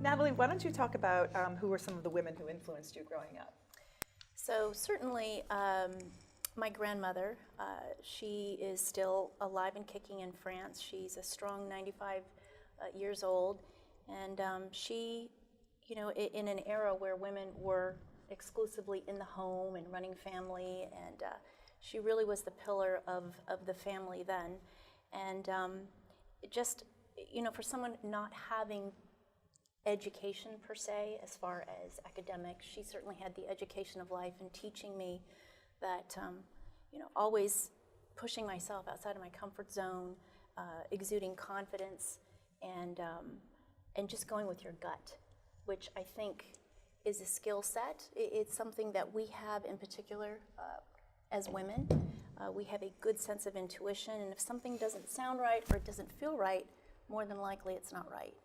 Nathalie, why don't you talk about who were some of the women who influenced you growing up? So certainly my grandmother, she is still alive and kicking in France. She's a strong 95 years old, and she, you know, in an era where women were exclusively in the home and running family, and she really was the pillar of the family then. And just, you know, for someone not having education per se, as far as academics, she certainly had the education of life and teaching me that, you know, always pushing myself outside of my comfort zone, exuding confidence, and just going with your gut, which I think is a skill set. It's something that we have in particular as women. We have a good sense of intuition, and if something doesn't sound right or it doesn't feel right, more than likely it's not right.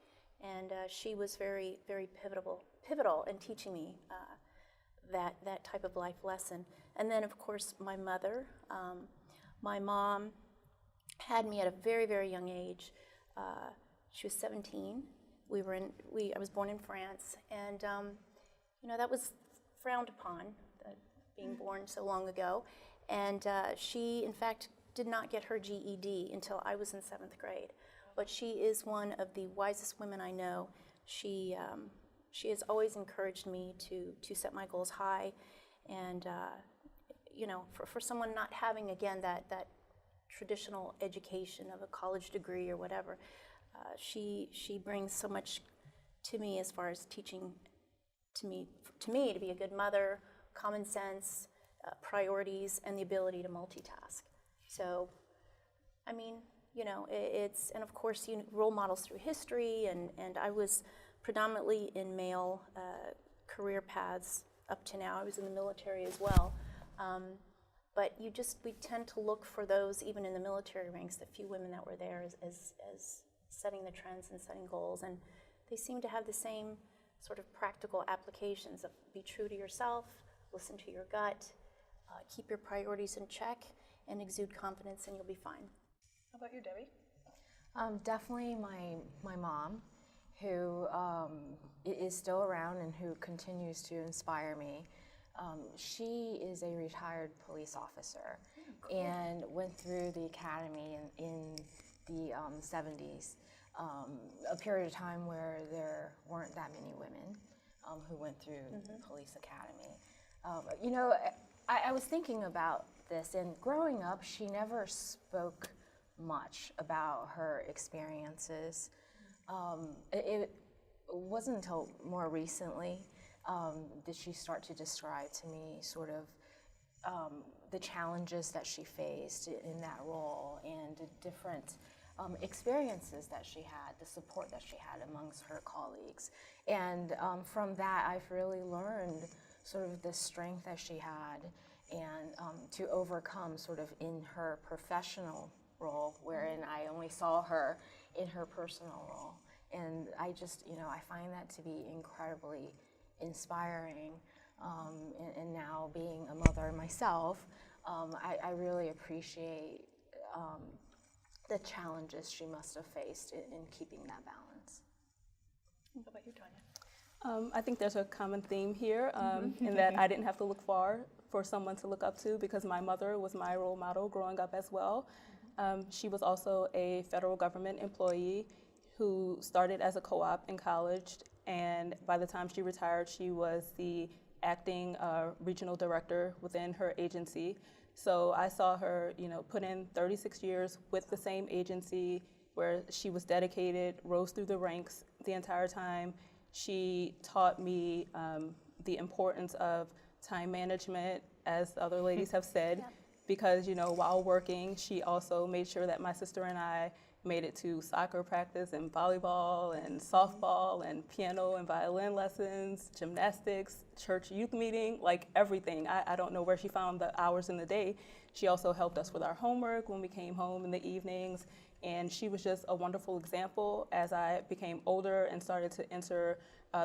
And she was very, very pivotal in teaching me that type of life lesson. And then, of course, my mother. My mom had me at a very, very young age. She was 17. I was born in France, and you know, that was frowned upon, being born so long ago. And she, in fact, did not get her GED until I was in 7th grade. But she is one of the wisest women I know. She has always encouraged me to set my goals high, and you know, for someone not having, again, that traditional education of a college degree or whatever, she brings so much to me as far as teaching to me to be a good mother, common sense, priorities, and the ability to multitask. So, I mean, you know, and of course, role models through history, and I was predominantly in male career paths up to now. I was in the military as well. But we tend to look for those, even in the military ranks, the few women that were there as setting the trends and setting goals. And they seem to have the same sort of practical applications of be true to yourself, listen to your gut, keep your priorities in check, and exude confidence, and you'll be fine. How about you, Debbie? Definitely my mom, who is still around and who continues to inspire me. She is a retired police officer. Cool. And went through the academy in the 70s, a period of time where there weren't that many women who went through the police academy. You know, I was thinking about this, and growing up, she never spoke much about her experiences. It wasn't until more recently did she start to describe to me sort of the challenges that she faced in that role, and the different experiences that she had, the support that she had amongst her colleagues. And from that, I've really learned sort of the strength that she had, and to overcome sort of in her professional role, wherein I only saw her in her personal role. And I just, you know, I find that to be incredibly inspiring. And now being a mother myself, I really appreciate the challenges she must have faced in keeping that balance. What about you, Tonya? I think there's a common theme here in that I didn't have to look far for someone to look up to, because my mother was my role model growing up as well. She was also a federal government employee who started as a co-op in college, and by the time she retired, she was the acting regional director within her agency. So I saw her, you know, put in 36 years with the same agency, where she was dedicated, rose through the ranks the entire time. She taught me the importance of time management, as other ladies have said, because, you know, while working, she also made sure that my sister and I made it to soccer practice and volleyball and softball and piano and violin lessons, gymnastics, church youth meeting, like everything. I don't know where she found the hours in the day. She also helped us with our homework when we came home in the evenings. And she was just a wonderful example. As I became older and started to enter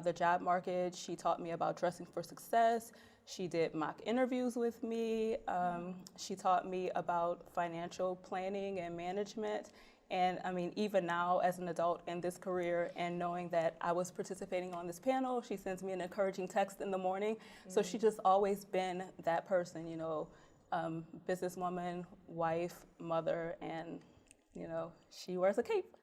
the job market, she taught me about dressing for success. She did mock interviews with me. She taught me about financial planning and management. And I mean, even now as an adult in this career and knowing that I was participating on this panel, she sends me an encouraging text in the morning. So she's just always been that person, you know, businesswoman, wife, mother, and, you know, she wears a cape.